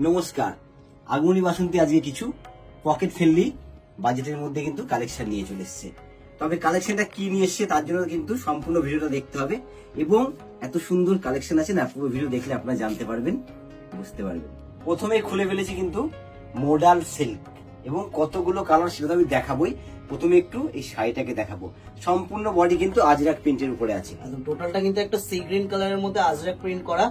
নমস্কার, আগমনী বাসন্তী আজকে কিছু পকেট ফ্রেন্ডলি বাজেটের মধ্যে কিন্তু কালেকশন নিয়ে চলে এসেছে। তবে কালেকশনটা কি নিয়ে এসছে তার জন্য কিন্তু সম্পূর্ণ ভিডিওটা দেখতে হবে এবং এত সুন্দর কালেকশন আছে না, পুরো ভিডিও দেখলে আপনারা জানতে পারবেন, বুঝতে পারবেন। প্রথমে খুলে ফেলেছি কিন্তু মডাল সিল্ক এবং কতগুলো কালার সেটা তো আমি দেখাবোই। প্রথমে একটু এই শাড়িটাকে দেখাবো। সম্পূর্ণ বডি কিন্তু আজরাক প্রিন্টের উপরে আছে, একদম টোটালটা কিন্তু একটা সি গ্রিন কালারের মধ্যে আজরাক প্রিন্ট করা।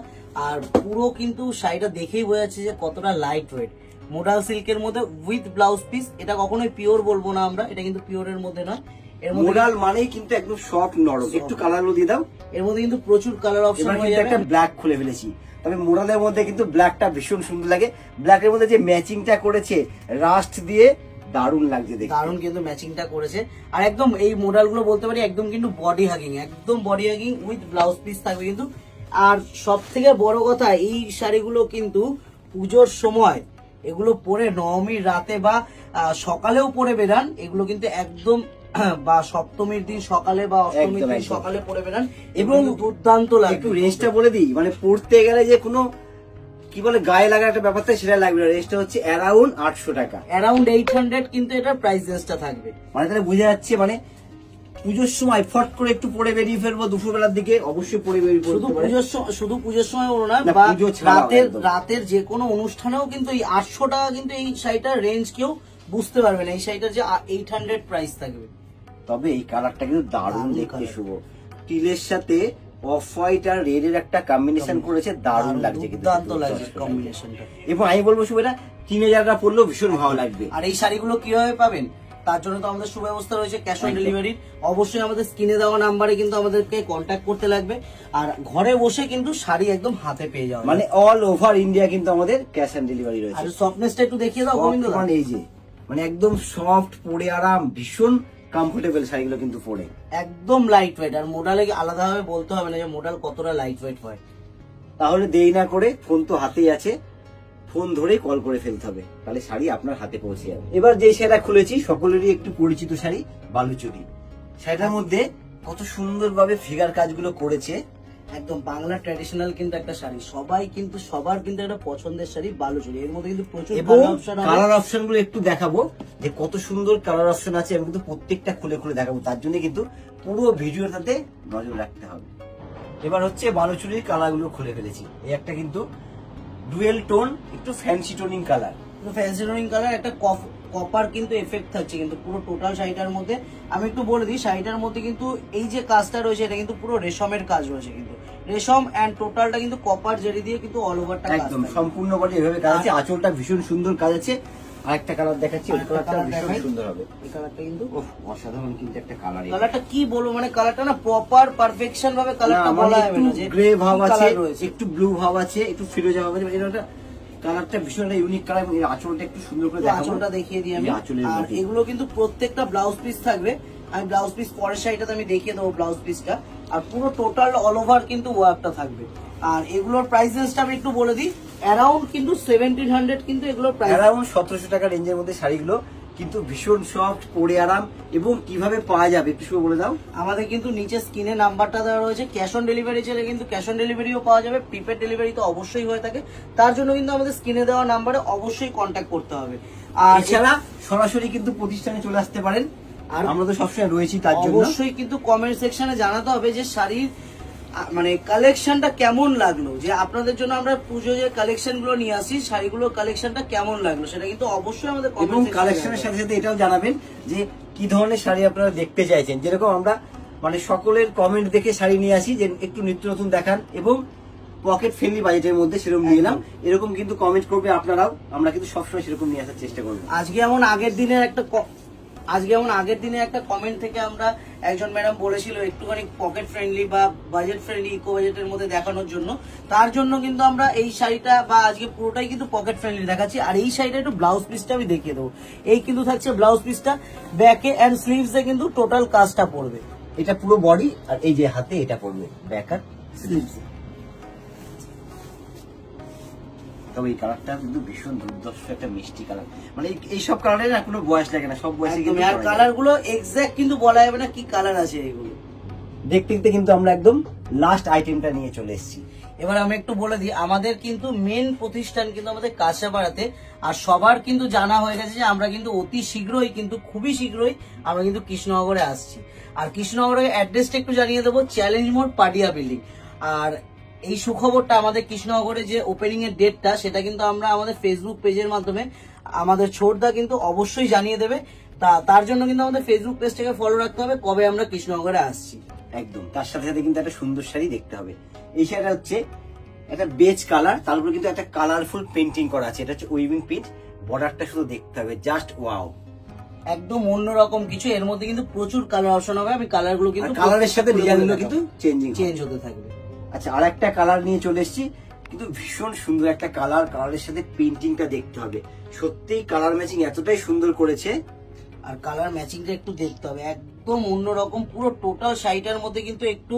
আর পুরো কিন্তু শাড়িটা দেখেই বোঝা যাচ্ছে যে কতটা লাইট ওয়েট, মোডাল সিল্কের মধ্যে উইথ ব্লাউজ পিস। এটা কখনোই পিওর বলবো না আমরা, এটা কিন্তু পিওরের মধ্যে নয়। এর মধ্যে মোডাল মানেই কিন্তু একদম সফট নরম। একটু কালারগুলো দিয়ে দাও। এর মধ্যে কিন্তু প্রচুর কালার অপশন হয়ে যাবে। একটা ব্ল্যাক খুলে ফেলেছি, তবে মোডালের মধ্যে কিন্তু ব্ল্যাকটা ভীষণ সুন্দর লাগে। ব্ল্যাকের মধ্যে যে ম্যাচিংটা করেছে রাস্ট দিয়ে, দারুণ লাগছে দেখতে, দারুণ কিন্তু ম্যাচিংটা করেছে। আর একদম এই মডেল গুলো বলতে পারি একদম কিন্তু বডি হাগিং, একদম body hugging with blouse piece থাকবে কিন্তু। আর সব থেকে বড় কথা, এই শাড়িগুলো কিন্তু পুজোর সময় এগুলো পরে নবমীর রাতে বা সকালেও পরে বেরান, এগুলো কিন্তু একদম বা সপ্তমীর দিন সকালে বা অষ্টমীর দিন সকালে পরে বেরান এবং দুর্দান্ত লাগে। একটু রেঞ্জটা বলে দিই, মানে পড়তে গেলে যে কোনো কি বলে গায়ে লাগার একটা ব্যাপারটা সেটা লাগবে না। রেঞ্জটা হচ্ছে অ্যারাউন্ড 800 টাকা, অ্যারাউন্ড 800 কিন্তু এটার প্রাইস রেঞ্জটা থাকবে। মানে তাহলে বোঝা যাচ্ছে মানে পুজোর সময় ফট করে একটু পরে বেরিয়ে ফেলবো, দুপুরবেলার দিকে অবশ্যই পরে বেরিয়ে শুধু পুজোর সময় বলো না, বা রাতের যে কোনো অনুষ্ঠানেও কিন্তু এই 800 টাকা কিন্তু এই শাড়িটার রেঞ্জ কেউ বুঝতে পারবে না। এই শাড়িটার যে 800 প্রাইস থাকবে। তবে এই কালারটা কিন্তু দারুণ দেখতে, শুভ টিলের সাথে অফ হোয়াইট আর রেড এর একটা কম্বিনেশন করেছে, দারুণ লাগছে কিন্তু, দুর্দান্ত লাগছে কম্বিনেশনটা। এবং আমি বলবো শুভ এটা টিনেজাররা পরলেও ভীষণ ভালো লাগবে। আর এই শাড়িগুলো কিভাবে পাবেন তার জন্য তো আমাদের সুব্যবস্থা রয়েছে ক্যাশ অন ডেলিভারি। অবশ্যই আমাদের স্ক্রিনে দেওয়া নাম্বারে কিন্তু আমাদেরকে কন্ট্যাক্ট করতে লাগবে। আর ঘরে বসে কিন্তু শাড়ি একদম হাতে পেয়ে যাবে, মানে অল ওভার ইন্ডিয়া কিন্তু আমাদের ক্যাশ অন ডেলিভারি রয়েছে। আর সফটনেসটা একটু দেখিয়ে দাও গোবিন্দ। মানে এই যে মানে একদম সফট, পরে আরাম, ভীষণ কমফোর্টেবল শাড়িগুলো কিন্তু পরে একদম লাইট ওয়েট। আর মোডালে আলাদাভাবে বলতে হবে না যে মোডাল কতটা লাইট ওয়েট হয়। তাহলে দেরি না করে, ফোন তো হাতেই আছে, ফোন ধরে কল করে ফেলতে হবে, তাহলে শাড়ি আপনার হাতে পৌঁছে যাবে। এবার যে শাড়িটা খুলেছি সকলেরই একটু পরিচিত শাড়ি, বালুচরী। শাড়িটার মধ্যে কত সুন্দরভাবে ফিগার কাজগুলো করেছে, একদম বাংলা ট্র্যাডিশনাল কিন্তু একটা শাড়ি। সবাই কিন্তু সবার কিন্তু একটা পছন্দের শাড়ি বালুচরী। এর মধ্যে কিন্তু প্রচুর কালার অপশন গুলো একটু দেখাবো যে কত সুন্দর কালার অপশন আছে। আমি কিন্তু প্রত্যেকটা খুলে খুলে দেখাবো, তার জন্য কিন্তু পুরো ভিডিওটাতে নজর রাখতে হবে। এবার হচ্ছে বালুচরীর কালার গুলো খুলে ফেলেছি। এই একটা কিন্তু ডুয়েল টোন, একটু fancy toning colour, fancy toning colour, একটা কপার কিন্তু এফেক্ট থাকছে কিন্তু পুরো টোটাল শাড়িটার মধ্যে। আমি একটু বলে দিই, শাড়িটার মধ্যে কিন্তু এই যে কাজটা রয়েছে এটা কিন্তু পুরো রেশমের কাজ রয়েছে, কিন্তু রেশম এন্ড টোটালটা কিন্তু কপার জেরি দিয়ে কিন্তু অল ওভারটা একদম সম্পূর্ণ বডি এভাবে কাজ আছে। আঁচলটা ভীষণ সুন্দর কাজ আছে। আরেকটা কালার দেখাচ্ছি, ওই কালারটা ভীষণ সুন্দর হবে। এই কালারটা কিন্তু অসাধারণ কিন্তু একটা কালার। কালারটা কি বলবো, মানে কালারটা না প্রপার পারফেকশন ভাবে কালারটা বলা যাবে না যে গ্রে ভাব আছে, একটু ব্লু ভাব আছে, একটু ফিরোজা ভাব আছে। এটা কালারটা ভীষণ ইউনিক কালার এবং আঁচলটা একটু সুন্দর করে দেখাবো। আঁচলটা দেখিয়ে দিই আমি। আর এগুলো কিন্তু প্রত্যেকটা ব্লাউজ পিস থাকবে। আমি ব্লাউজ পিস পরের শাড়িটাতে আমি দেখিয়ে দেবো ব্লাউজ পিসটা। আর পুরো টোটাল অল ওভার কিন্তু ওয়ার্কটা থাকবে। আর এগুলোর প্রাইস রেঞ্জটা আমি একটু বলে দিই, অ্যারাউন্ড কিন্তু 1700 কিন্তু এগুলোর প্রাইস, অ্যারাউন্ড 1700 টাকা রেঞ্জের মধ্যে শাড়িগুলো কিন্তু ভীষণ সফট, পরে আরাম। এবং কিভাবে পাওয়া যাবে একটু বলে দাও। আমাদের কিন্তু নিচে স্ক্রিনে নাম্বারটা দেওয়া রয়েছে। ক্যাশ অন ডেলিভারি চাইলে কিন্তু ক্যাশ অন ডেলিভারিও পাওয়া যাবে, প্রিপেড ডেলিভারি তো অবশ্যই হয়ে থাকে। তার জন্য কিন্তু আমাদের স্ক্রিনে দেওয়া নাম্বারে অবশ্যই কন্ট্যাক্ট করতে হবে। আর এছাড়া সরাসরি কিন্তু প্রতিষ্ঠানে চলে আসতে পারেন, আর আমরা তো সবসময় রয়েছি। তার জন্য অবশ্যই কিন্তু কমেন্ট সেকশনে জানাতে হবে যে শাড়ির মানে কালেকশনটা কেমন লাগলো, যে আপনাদের জন্য আমরা পুজো যে কালেকশন গুলো নিয়ে আসি শাড়িগুলোর কালেকশনটা কেমন লাগলো সেটা কিন্তু অবশ্যই আমাদের এবং কালেকশনের সাথে সাথে এটাও জানাবেন যে কি ধরনের শাড়ি আপনারা দেখতে চাইছেন। যেরকম আমরা মানে সকলের কমেন্ট দেখে শাড়ি নিয়ে আসি যে একটু নিত্য নতুন দেখান এবং পকেট ফ্রেন্ডলি বাজেটের মধ্যে সেরকম নিয়ে এলাম। এরকম কিন্তু কমেন্ট করবে আপনারাও, আমরা কিন্তু সবসময় সেরকম নিয়ে আসার চেষ্টা করবো। আজকে এমন আগের দিনের একটা কমেন্ট থেকে আমরা একজন ম্যাডাম বলেছিল একটুখানি পকেট ফ্রেন্ডলি বা বাজেট ফ্রেন্ডলি, ইকো বাজেটের মধ্যে দেখানোর জন্য। তার জন্য কিন্তু আমরা এই শাড়িটা বা আজকে পুরোটাই কিন্তু পকেট ফ্রেন্ডলি দেখাচ্ছি। আর এই শাড়িটা একটু ব্লাউজ পিসটা আমি দেখিয়ে দেবো। এই কিন্তু থাকছে ব্লাউজ পিসটা, ব্যাকে এন্ড স্লিভস এ কিন্তু টোটাল কাজটা পড়বে। এটা পুরো বডি, আর এই যে হাতে এটা পড়বে ব্যাক আর স্লিভস। তবে এই কালারটা কিন্তু ভীষণ দুর্ধর্ষ একটা মিষ্টি কালার, মানে এইসব কালারে না কোনো বয়স লাগে না, সব বয়সে কিন্তু। আর কালার গুলো এক্সাক্ট কিন্তু বলা যাবে না কি কালার আছে এগুলো। দেখতে দেখতে কিন্তু আমরা একদম লাস্ট আইটেমটা নিয়ে চলে এসেছি। এবার আমি একটু বলে দিই, আমাদের কিন্তু মেন প্রতিষ্ঠান কিন্তু আমাদের কাঁচাপাড়াতে, আর সবার কিন্তু জানা হয়ে গেছে যে আমরা কিন্তু অতি শীঘ্রই, কিন্তু খুবই শীঘ্রই আমরা কিন্তু কৃষ্ণনগরে আসছি। আর কৃষ্ণনগরের অ্যাড্রেসটা একটু জানিয়ে দেবো, চ্যালেঞ্জ মোড় পাডিয়া বিল্ডিং। আর এই সুখবরটা আমাদের কৃষ্ণনগরে যে ওপেনিং এর ডেটটা, সেটা কিন্তু আমরা আমাদের ফেসবুক পেজের মাধ্যমে আমাদের ছোটদা কিন্তু অবশ্যই জানিয়ে দেবে। তার জন্য কিন্তু আমাদের ফেসবুক পেজটাকে ফলো রাখতে হবে, কবে আমরা কৃষ্ণনগরে আসছি। একদম, তার সাথে সাথে কিন্তু একটা সুন্দর শাড়ি দেখতে হবে। এই শাড়িটা হচ্ছে একটা বেজ কালার, তার উপর কিন্তু একটা কালারফুল পেন্টিং করা আছে। এটা হচ্ছে উইভিং প্রিন্ট, বর্ডারটা শুধু দেখতে হবে, জাস্ট ওয়াও, একদম অন্যরকম কিছু। এর মধ্যে কিন্তু প্রচুর কালার অপশন হবে, আমি কালার গুলো কিন্তু কালারের সাথে ডিজাইনগুলো কিন্তু চেঞ্জ হতে থাকবে। আচ্ছা, আর একটা কালার নিয়ে চলে এসেছি, কিন্তু ভীষণ সুন্দর একটা কালার। কালারের সাথে পেন্টিংটা দেখতে হবে, সত্যিই কালার ম্যাচিং এতটাই সুন্দর করেছে। আর কালার ম্যাচিংটা একটু দেখতে হবে, একদম অন্যরকম। পুরো টোটাল শাড়িটার মধ্যে কিন্তু একটু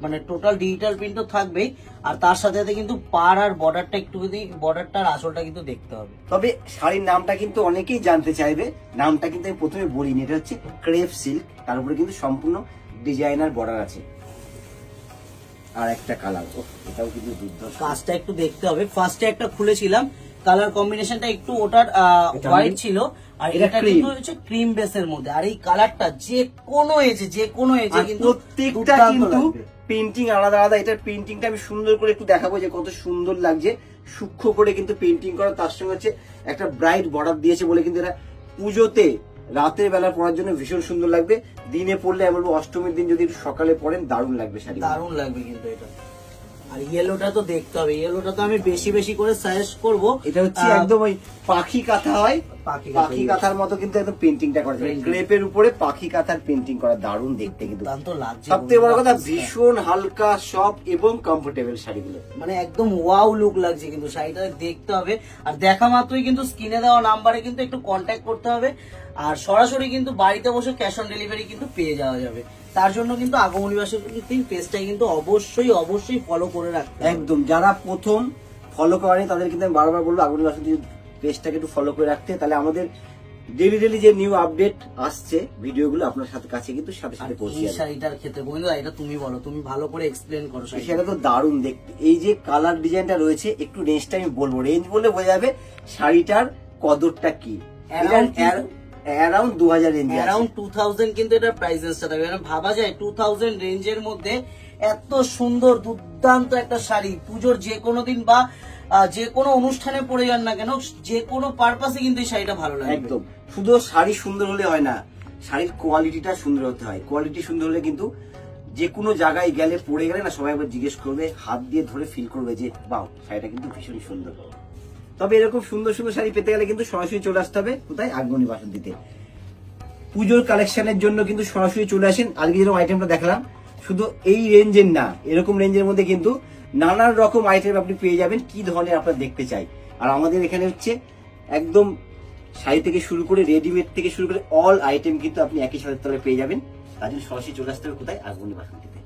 মানে টোটাল ডিজিটাল প্রিন্ট তো থাকবেই, আর তার সাথে সাথে কিন্তু পার আর বর্ডারটা একটু, বর্ডারটার আসলটা কিন্তু দেখতে হবে। তবে শাড়ির নামটা কিন্তু অনেকেই জানতে চাইবে, নামটা কিন্তু আমি প্রথমে বলিনি। এটা হচ্ছে ক্রেপ সিল্ক, তার উপরে কিন্তু সম্পূর্ণ ডিজাইনার বর্ডার আছে। আর একটা কালার, এটাও কিন্তু দুর্ধর্ষ, কাজটা একটু দেখতে হবে। ফার্স্টে একটা খুলেছিলাম, কালার কম্বিনেশনটা একটু ওটার হোয়াইট ছিল, আর এটা কিন্তু হচ্ছে ক্রিম বেসের মধ্যে। আর এই কালারটা যে কোনো এজে কিন্তু প্রত্যেকটা কিন্তু পেন্টিং আলাদা আলাদা। এটার পেন্টিংটা আমি সুন্দর করে একটু দেখাবো যে কত সুন্দর লাগছে, সূক্ষ্ম করে কিন্তু পেন্টিং করা। তার সঙ্গে হচ্ছে একটা ব্রাইট বর্ডার দিয়েছে বলে কিন্তু এটা পুজোতে রাতের বেলা পরার জন্য ভীষণ সুন্দর লাগবে। দিনে পরলে আমি বলবো অষ্টমীর দিন যদি সকালে পরেন দারুণ লাগবে শাড়ি, দারুণ লাগবে কিন্তু এটা। আর ইয়েলোটা তো দেখতে হবে, ইয়েলোটা তো আমি বেশি বেশি করে সাজেস্ট করব। এটা হচ্ছে একদম ওই পাখি কাঁথা হয়, পাখি কাঁথার মতো কিন্তু একদম পেন্টিংটা করা যায়, ক্রেপের উপরে পাখি কাঁথার পেন্টিং করা, দারুণ দেখতে কিন্তু। সবথেকে বড় কথা, ভীষণ হালকা সফট এবং কমফোর্টেবল শাড়িগুলো, মানে একদম ওয়াও লুক লাগছে কিন্তু শাড়িটা দেখতে হবে। আর দেখা মাত্রই কিন্তু স্ক্রিনে দেওয়া নাম্বারে কিন্তু একটু কন্ট্যাক্ট করতে হবে, আর সরাসরি কিন্তু বাড়িতে বসে ক্যাশ অন ডেলিভারি কিন্তু পেয়ে যাওয়া যাবে। তার জন্য কিন্তু আগমনী বাসন্তী পেজটাই কিন্তু অবশ্যই ফলো করে রাখতে হবে। একদম, যারা প্রথম ফলো করেনি তাদের কিন্তু আমি বারবার বলবো আগমনী বাসন্তী পেজটাকে একটু ফলো করে রাখতে, তাহলে আমাদের ডেলি যে নিউ আপডেট আসছে ভিডিওগুলো আপনার সাথে কাছে কিন্তু সাথে সাথে পৌঁছে যাবে। এই শাড়িটার ক্ষেত্রে গোবিন্দা, এটা তুমি বলো, তুমি ভালো করে এক্সপ্লেন করো। সেটা তো দারুণ দেখতে। এই যে কালার ডিজাইনটা রয়েছে, একটু রেঞ্জটা আমি বলবো, রেঞ্জ বললে বোঝা যাবে শাড়িটার কদরটা কি। অ্যারাউন্ড 2000 রেঞ্জ, অ্যারাউন্ড 2000 কিন্তু এটার প্রাইসেসটা থাকবে। মানে ভাবা যায় 2000 রেঞ্জের মধ্যে এত সুন্দর দুর্দান্ত একটা শাড়ি পুজোর যে কোনো দিন বা যে কোনো অনুষ্ঠানে পরে যান না কেন, যে কোনো পারপাসে কিন্তু এই শাড়িটা ভালো লাগে। একদম, শুধু শাড়ি সুন্দর হলে হয় না, শাড়ির কোয়ালিটিটা সুন্দর হতে হয়। কোয়ালিটি সুন্দর হলে কিন্তু যে কোনো জায়গায় গেলে পরে গেলে না সবাই আবার জিজ্ঞেস করবে, হাত দিয়ে ধরে ফিল করবে যে বাহ শাড়িটা কিন্তু ভীষণ সুন্দর। তবে এরকম সুন্দর সুন্দর শাড়ি পেতে গেলে কিন্তু সরাসরি চলে আসতে হবে কোথায়, আগমনী বাসন্তীতে। পুজোর কালেকশনের জন্য কিন্তু সরাসরি চলে আসেন। আজকে যেরকম আইটেমটা দেখালাম, শুধু এই রেঞ্জের না, এরকম রেঞ্জের মধ্যে কিন্তু নানান রকম আইটেম আপনি পেয়ে যাবেন, কি ধরনের আপনার দেখতে চাই। আর আমাদের এখানে হচ্ছে একদম শাড়ি থেকে শুরু করে রেডিমেড থেকে শুরু করে অল আইটেম কিন্তু আপনি একই সাথে তলে পেয়ে যাবেন। তার জন্য সরাসরি চলে আসতে হবে কোথায়, আগমনী বাসন্তীতে।